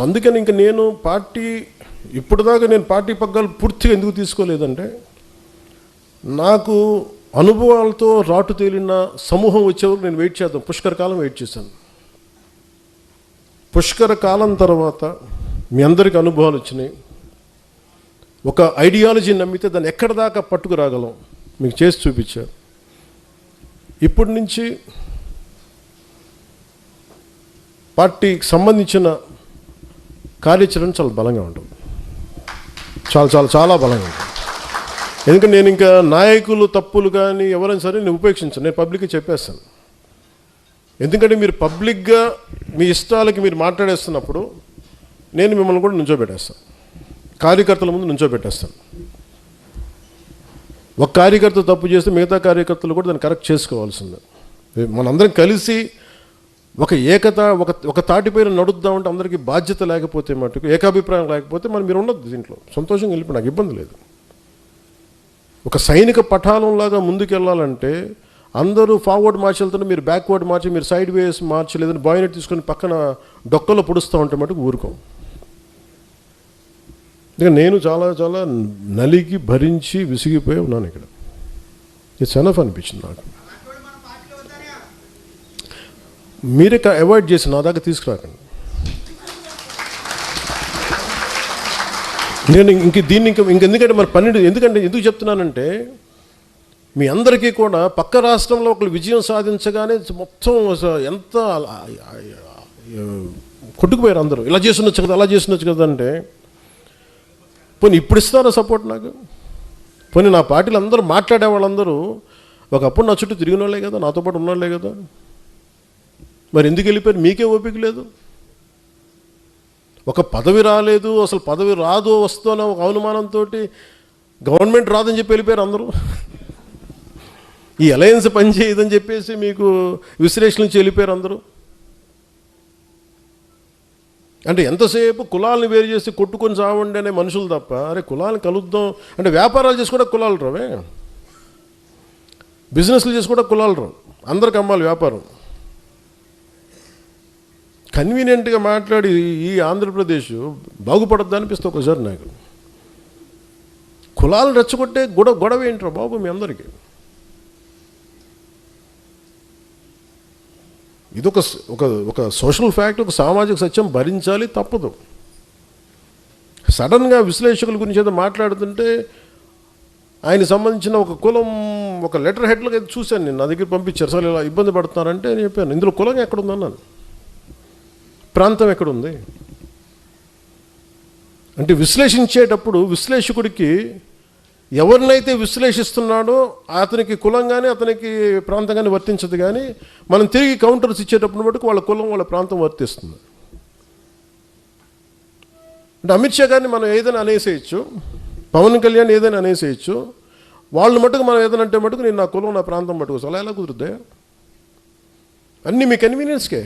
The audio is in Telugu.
అందుకని ఇంక నేను ఇప్పటిదాకా నేను పార్టీ పగ్గాలు పూర్తిగా ఎందుకు తీసుకోలేదంటే, నాకు అనుభవాలతో రాటు తేలిన సమూహం వచ్చేవరకు నేను వెయిట్ చేద్దాం. పుష్కర కాలం వెయిట్ చేశాను. పుష్కర కాలం తర్వాత మీ అందరికీ అనుభవాలు వచ్చినాయి. ఒక ఐడియాలజీ నమ్మితే దాన్ని ఎక్కడి దాకా పట్టుకురాగలం మీకు చేసి చూపించారు. ఇప్పటి నుంచి పార్టీకి సంబంధించిన కార్యాచరణ చాలా బలంగా ఉంటుంది. చాలా చాలా చాలా బలంగా ఉంటుంది. ఎందుకంటే నేను ఇంకా నాయకులు తప్పులు కానీ ఎవరైనా సరే నేను ఉపేక్షించాను. నేను పబ్లిక్గా చెప్పేస్తాను. ఎందుకంటే మీరు పబ్లిక్గా మీ ఇష్టాలకి మీరు మాట్లాడేస్తున్నప్పుడు నేను మిమ్మల్ని కూడా నుంచోబెట్టేస్తాను. కార్యకర్తల ముందు నుంచోబెట్టేస్తాను. ఒక కార్యకర్త తప్పు చేస్తే మిగతా కార్యకర్తలు కూడా దాన్ని కరెక్ట్ చేసుకోవాల్సిందే. మనందరం కలిసి ఒక తాటిపైన నడుద్దామంటే అందరికీ బాధ్యత లేకపోతే మటుకు, ఏకాభిప్రాయం లేకపోతే మీరు ఉండద్దు దీంట్లో. సంతోషంగా వెళ్ళిపోయి నాకు ఇబ్బంది లేదు. ఒక సైనిక పఠాలంలాగా ముందుకు వెళ్ళాలంటే అందరూ ఫార్వర్డ్ మార్చి వెళ్తుంటే మీరు బ్యాక్వర్డ్ మార్చి, మీరు సైడ్ వేస్ మార్చి, లేదని బాయ్నెట్ తీసుకొని పక్కన డొక్కలో పొడుస్తూ ఉంటే మటుకు ఊరుకోం. ఇక నేను చాలా చాలా నలిగి భరించి విసిగిపోయి ఉన్నాను. ఇక్కడ ఇట్స్ ఎనఫ్ అనిపించింది నాకు. మీరే అవాయిడ్ చేసి నా దాకా తీసుకురాకండి. నేను ఎందుకంటే మరి 12 ఎందుకు చెప్తున్నానంటే, మీ అందరికీ కూడా పక్క రాష్ట్రంలో ఒకరు విజయం సాధించగానే మొత్తం ఎంత కొట్టుకుపోయారు అందరూ. ఇలా చేస్తుండొచ్చు కదా, అలా చేస్తుండొచ్చు కదా అంటే, పోనీ ఇప్పుడు ఇస్తారా సపోర్ట్ నాకు? పోనీ నా పార్టీలు అందరూ మాట్లాడే వాళ్ళందరూ ఒకప్పుడు నా చుట్టూ తిరిగిన వాళ్ళే కదా, నాతో పాటు ఉన్నవాళ్ళే కదా. మరి ఎందుకు వెళ్ళిపోయారు? మీకే ఓపిక లేదు. ఒక పదవి రాలేదు, అసలు పదవి రాదు వస్తున్న ఒక అనుమానంతో గవర్నమెంట్ రాదని చెప్పి వెళ్ళిపోయారు అందరూ. ఈ అలయన్స్ పనిచేయదని చెప్పేసి మీకు విశ్లేషణ నుంచి వెళ్ళిపోయారు అందరూ. అంటే ఎంతసేపు కులాలను వేరు చేసి కొట్టుకొని చావండి అనే మనుషులు తప్ప, అరే కులాలను కలుద్దాం అంటే వ్యాపారాలు చేసి కూడా కులాలు రావే, బిజినెస్లు చేసి కూడా కులాలు రావు. అందరికి అమ్మాలి వ్యాపారం. కన్వీనియంట్గా మాట్లాడి ఈ ఆంధ్రప్రదేశ్ బాగుపడద్దు అనిపిస్తుంది ఒకసారి నాకు. కులాలు రెచ్చగొట్టే గొడవ ఏంట్రా బాబు మీ అందరికీ? ఇది ఒక సోషల్ ఫ్యాక్ట్, ఒక సామాజిక సత్యం, భరించాలి, తప్పదు. సడన్గా విశ్లేషకుల గురించి ఏదో మాట్లాడుతుంటే ఆయనకు సంబంధించిన ఒక కులం ఒక లెటర్ హెడ్లుగా చూశాను నేను. నా దగ్గర పంపించారు, అసలు ఇలా ఇబ్బంది పడుతున్నారంటే నేను చెప్పాను, ఇందులో కులం ఎక్కడుందన్నాను, ప్రాంతం ఎక్కడుంది అంటే. విశ్లేషించేటప్పుడు విశ్లేషకుడికి ఎవరినైతే విశ్లేషిస్తున్నాడో అతనికి కులం కానీ అతనికి ప్రాంతం కానీ వర్తించదు. కానీ మనం తిరిగి కౌంటర్స్ ఇచ్చేటప్పుడు మటుకు వాళ్ళ కులం వాళ్ళ ప్రాంతం వర్తిస్తుంది. అంటే అమిత్ షా గారిని మనం ఏదైనా అనేసేయచ్చు, పవన్ కళ్యాణ్ ఏదైనా అనేసేయచ్చు, వాళ్ళు మటుకు మనం ఏదైనా అంటే మటుకు నేను నా కులం నా ప్రాంతం మటుకు అలా ఎలా కుదురుద్దా? అన్నీ మీ కన్వీనియన్స్కే.